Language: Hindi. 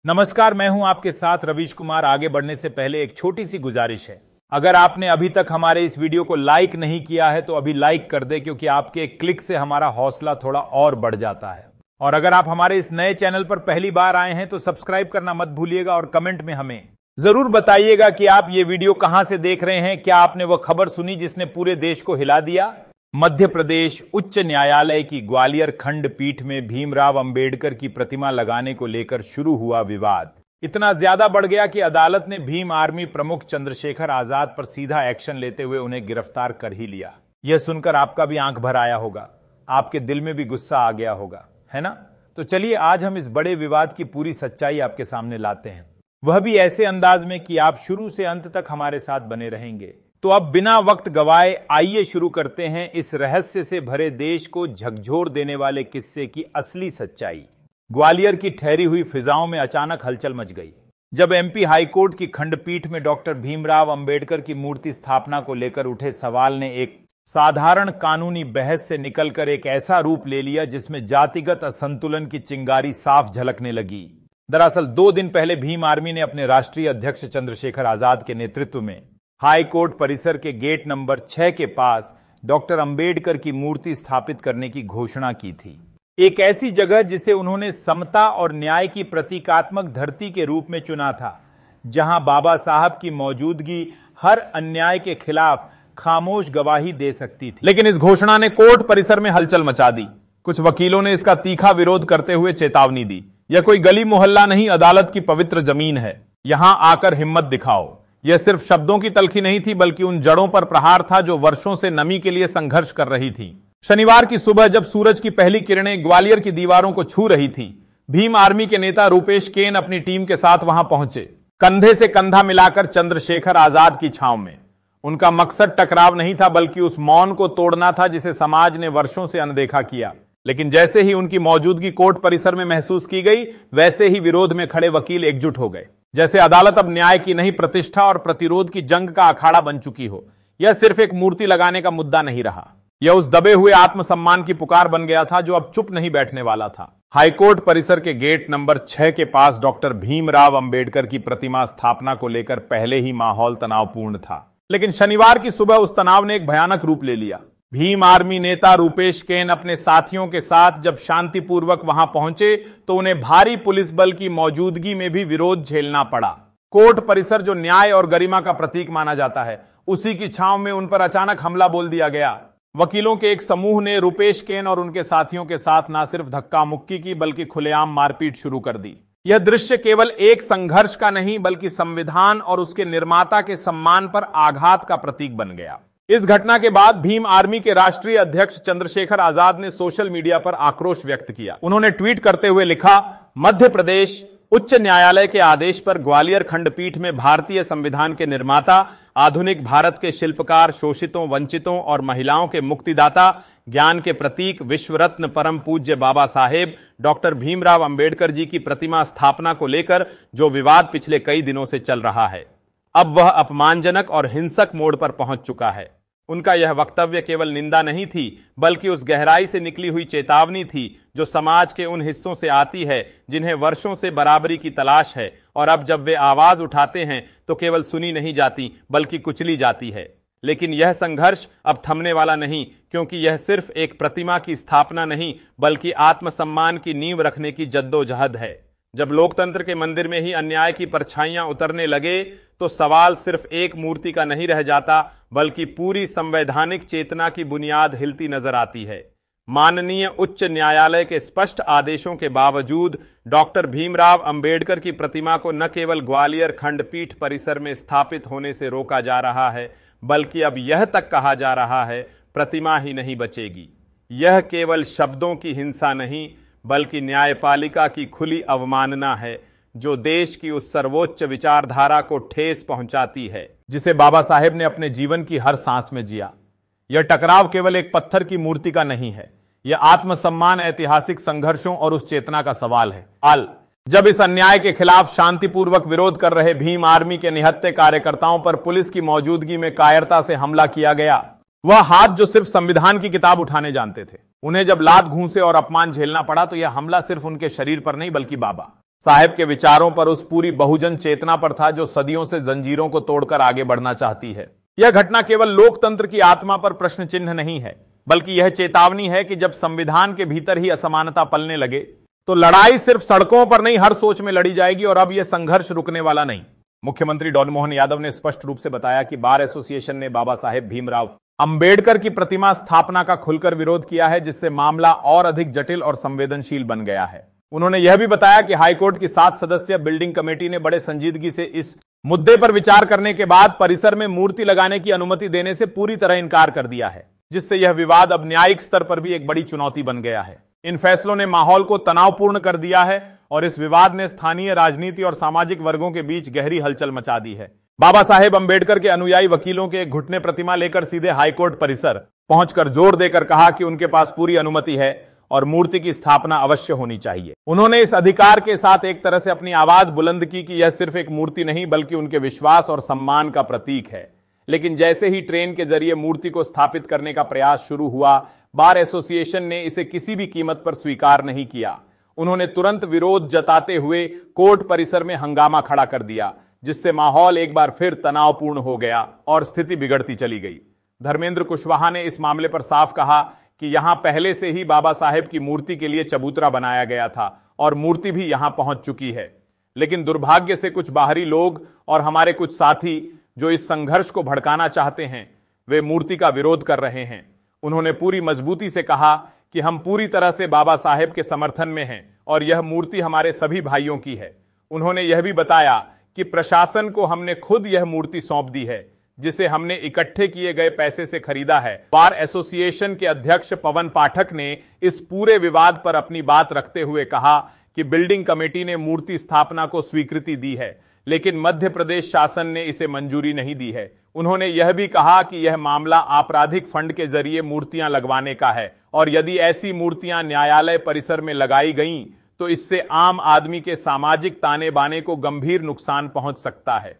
नमस्कार, मैं हूं आपके साथ रवीश कुमार। आगे बढ़ने से पहले एक छोटी सी गुजारिश है। अगर आपने अभी तक हमारे इस वीडियो को लाइक नहीं किया है तो अभी लाइक कर दे, क्योंकि आपके एक क्लिक से हमारा हौसला थोड़ा और बढ़ जाता है। और अगर आप हमारे इस नए चैनल पर पहली बार आए हैं तो सब्सक्राइब करना मत भूलिएगा और कमेंट में हमें जरूर बताइएगा कि आप ये वीडियो कहां से देख रहे हैं। क्या आपने वह खबर सुनी जिसने पूरे देश को हिला दिया? मध्य प्रदेश उच्च न्यायालय की ग्वालियर खंडपीठ में भीमराव अंबेडकर की प्रतिमा लगाने को लेकर शुरू हुआ विवाद इतना ज्यादा बढ़ गया कि अदालत ने भीम आर्मी प्रमुख चंद्रशेखर आजाद पर सीधा एक्शन लेते हुए उन्हें गिरफ्तार कर ही लिया। यह सुनकर आपका भी आंख भर आया होगा, आपके दिल में भी गुस्सा आ गया होगा, है ना? तो चलिए आज हम इस बड़े विवाद की पूरी सच्चाई आपके सामने लाते हैं, वह भी ऐसे अंदाज में कि आप शुरू से अंत तक हमारे साथ बने रहेंगे। तो अब बिना वक्त गवाए आइए शुरू करते हैं इस रहस्य से भरे देश को झकझोर देने वाले किस्से की असली सच्चाई। ग्वालियर की ठहरी हुई फिजाओं में अचानक हलचल मच गई जब एमपी हाईकोर्ट की खंडपीठ में डॉक्टर भीमराव अंबेडकर की मूर्ति स्थापना को लेकर उठे सवाल ने एक साधारण कानूनी बहस से निकलकर एक ऐसा रूप ले लिया जिसमें जातिगत असंतुलन की चिंगारी साफ झलकने लगी। दरअसल 2 दिन पहले भीम आर्मी ने अपने राष्ट्रीय अध्यक्ष चंद्रशेखर आजाद के नेतृत्व में हाई कोर्ट परिसर के गेट नंबर 6 के पास डॉक्टर अंबेडकर की मूर्ति स्थापित करने की घोषणा की थी। एक ऐसी जगह जिसे उन्होंने समता और न्याय की प्रतीकात्मक धरती के रूप में चुना था, जहां बाबा साहब की मौजूदगी हर अन्याय के खिलाफ खामोश गवाही दे सकती थी। लेकिन इस घोषणा ने कोर्ट परिसर में हलचल मचा दी। कुछ वकीलों ने इसका तीखा विरोध करते हुए चेतावनी दी, यह कोई गली मोहल्ला नहीं, अदालत की पवित्र जमीन है, यहां आकर हिम्मत दिखाओ। यह सिर्फ शब्दों की तलखी नहीं थी, बल्कि उन जड़ों पर प्रहार था जो वर्षों से नमी के लिए संघर्ष कर रही थी। शनिवार की सुबह जब सूरज की पहली किरणें ग्वालियर की दीवारों को छू रही थी, भीम आर्मी के नेता रूपेश केन अपनी टीम के साथ वहां पहुंचे, कंधे से कंधा मिलाकर चंद्रशेखर आजाद की छांव में। उनका मकसद टकराव नहीं था, बल्कि उस मौन को तोड़ना था जिसे समाज ने वर्षों से अनदेखा किया। लेकिन जैसे ही उनकी मौजूदगी कोर्ट परिसर में महसूस की गई, वैसे ही विरोध में खड़े वकील एकजुट हो गए। जैसे अदालत अब न्याय की नहीं, प्रतिष्ठा और प्रतिरोध की जंग का अखाड़ा बन चुकी हो। यह सिर्फ एक मूर्ति लगाने का मुद्दा नहीं रहा, यह उस दबे हुए आत्मसम्मान की पुकार बन गया था जो अब चुप नहीं बैठने वाला था। हाईकोर्ट परिसर के गेट नंबर 6 के पास डॉक्टर भीमराव अंबेडकर की प्रतिमा स्थापना को लेकर पहले ही माहौल तनावपूर्ण था। लेकिन शनिवार की सुबह उस तनाव ने एक भयानक रूप ले लिया। भीम आर्मी नेता रूपेश केन अपने साथियों के साथ जब शांतिपूर्वक वहां पहुंचे तो उन्हें भारी पुलिस बल की मौजूदगी में भी विरोध झेलना पड़ा। कोर्ट परिसर जो न्याय और गरिमा का प्रतीक माना जाता है, उसी की छांव में उन पर अचानक हमला बोल दिया गया। वकीलों के एक समूह ने रूपेश केन और उनके साथियों के साथ न सिर्फ धक्का मुक्की की, बल्कि खुलेआम मारपीट शुरू कर दी। यह दृश्य केवल एक संघर्ष का नहीं, बल्कि संविधान और उसके निर्माता के सम्मान पर आघात का प्रतीक बन गया। इस घटना के बाद भीम आर्मी के राष्ट्रीय अध्यक्ष चंद्रशेखर आजाद ने सोशल मीडिया पर आक्रोश व्यक्त किया। उन्होंने ट्वीट करते हुए लिखा, मध्य प्रदेश उच्च न्यायालय के आदेश पर ग्वालियर खंडपीठ में भारतीय संविधान के निर्माता, आधुनिक भारत के शिल्पकार, शोषितों, वंचितों और महिलाओं के मुक्तिदाता, ज्ञान के प्रतीक, विश्व रत्न परम पूज्य बाबा साहेब डॉक्टर भीमराव अंबेडकर जी की प्रतिमा स्थापना को लेकर जो विवाद पिछले कई दिनों से चल रहा है, अब वह अपमानजनक और हिंसक मोड़ पर पहुंच चुका है। उनका यह वक्तव्य केवल निंदा नहीं थी, बल्कि उस गहराई से निकली हुई चेतावनी थी जो समाज के उन हिस्सों से आती है जिन्हें वर्षों से बराबरी की तलाश है, और अब जब वे आवाज उठाते हैं तो केवल सुनी नहीं जाती, बल्कि कुचली जाती है। लेकिन यह संघर्ष अब थमने वाला नहीं, क्योंकि यह सिर्फ एक प्रतिमा की स्थापना नहीं, बल्कि आत्मसम्मान की नींव रखने की जद्दोजहद है। जब लोकतंत्र के मंदिर में ही अन्याय की परछाइयां उतरने लगे तो सवाल सिर्फ एक मूर्ति का नहीं रह जाता, बल्कि पूरी संवैधानिक चेतना की बुनियाद हिलती नजर आती है। माननीय उच्च न्यायालय के स्पष्ट आदेशों के बावजूद डॉक्टर भीमराव अंबेडकर की प्रतिमा को न केवल ग्वालियर खंडपीठ परिसर में स्थापित होने से रोका जा रहा है, बल्कि अब यह तक कहा जा रहा है प्रतिमा ही नहीं बचेगी। यह केवल शब्दों की हिंसा नहीं, बल्कि न्यायपालिका की खुली अवमानना है, जो देश की उस सर्वोच्च विचारधारा को ठेस पहुंचाती है जिसे बाबा साहेब ने अपने जीवन की हर सांस में जिया। यह टकराव केवल एक पत्थर की मूर्ति का नहीं है, यह आत्मसम्मान, ऐतिहासिक संघर्षों और उस चेतना का सवाल है। जब इस अन्याय के खिलाफ शांतिपूर्वक विरोध कर रहे भीम आर्मी के निहत्थे कार्यकर्ताओं पर पुलिस की मौजूदगी में कायरता से हमला किया गया, वह हाथ जो सिर्फ संविधान की किताब उठाने जानते थे, उन्हें जब लात घूंसे और अपमान झेलना पड़ा तो यह हमला सिर्फ उनके शरीर पर नहीं, बल्कि बाबा साहब के विचारों पर, उस पूरी बहुजन चेतना पर था जो सदियों से जंजीरों को तोड़कर आगे बढ़ना चाहती है। यह घटना केवल लोकतंत्र की आत्मा पर प्रश्न चिन्ह नहीं है, बल्कि यह चेतावनी है कि जब संविधान के भीतर ही असमानता पलने लगे तो लड़ाई सिर्फ सड़कों पर नहीं, हर सोच में लड़ी जाएगी और अब यह संघर्ष रुकने वाला नहीं। मुख्यमंत्री डॉन मोहन यादव ने स्पष्ट रूप से बताया कि बार एसोसिएशन ने बाबा साहेब भीमराव अंबेडकर की प्रतिमा स्थापना का खुलकर विरोध किया है, जिससे मामला और अधिक जटिल और संवेदनशील बन गया है। उन्होंने यह भी बताया कि हाईकोर्ट की 7 सदस्यीय बिल्डिंग कमेटी ने बड़े संजीदगी से इस मुद्दे पर विचार करने के बाद परिसर में मूर्ति लगाने की अनुमति देने से पूरी तरह इनकार कर दिया है, जिससे यह विवाद अब न्यायिक स्तर पर भी एक बड़ी चुनौती बन गया है। इन फैसलों ने माहौल को तनावपूर्ण कर दिया है और इस विवाद ने स्थानीय राजनीति और सामाजिक वर्गों के बीच गहरी हलचल मचा दी है। बाबा साहेब अंबेडकर के अनुयायी वकीलों के एक घुटने प्रतिमा लेकर सीधे हाईकोर्ट परिसर पहुंचकर जोर देकर कहा कि उनके पास पूरी अनुमति है और मूर्ति की स्थापना अवश्य होनी चाहिए। उन्होंने इस अधिकार के साथ एक तरह से अपनी आवाज बुलंद की कि यह सिर्फ एक मूर्ति नहीं बल्कि उनके विश्वास और सम्मान का प्रतीक है। लेकिन जैसे ही ट्रेन के जरिए मूर्ति को स्थापित करने का प्रयास शुरू हुआ, बार एसोसिएशन ने इसे किसी भी कीमत पर स्वीकार नहीं किया। उन्होंने तुरंत विरोध जताते हुए कोर्ट परिसर में हंगामा खड़ा कर दिया, जिससे माहौल एक बार फिर तनावपूर्ण हो गया और स्थिति बिगड़ती चली गई। धर्मेंद्र कुशवाहा ने इस मामले पर साफ कहा कि यहां पहले से ही बाबा साहेब की मूर्ति के लिए चबूतरा बनाया गया था और मूर्ति भी यहां पहुंच चुकी है। लेकिन दुर्भाग्य से कुछ बाहरी लोग और हमारे कुछ साथी जो इस संघर्ष को भड़काना चाहते हैं, वे मूर्ति का विरोध कर रहे हैं। उन्होंने पूरी मजबूती से कहा कि हम पूरी तरह से बाबा साहेब के समर्थन में हैं और यह मूर्ति हमारे सभी भाइयों की है। उन्होंने यह भी बताया कि प्रशासन को हमने खुद यह मूर्ति सौंप दी है, जिसे हमने इकट्ठे किए गए पैसे से खरीदा है। बार एसोसिएशन के अध्यक्ष पवन पाठक ने इस पूरे विवाद पर अपनी बात रखते हुए कहा कि बिल्डिंग कमेटी ने मूर्ति स्थापना को स्वीकृति दी है, लेकिन मध्य प्रदेश शासन ने इसे मंजूरी नहीं दी है। उन्होंने यह भी कहा कि यह मामला आपराधिक फंड के जरिए मूर्तियां लगवाने का है और यदि ऐसी मूर्तियां न्यायालय परिसर में लगाई गईं तो इससे आम आदमी के सामाजिक ताने बाने को गंभीर नुकसान पहुंच सकता है।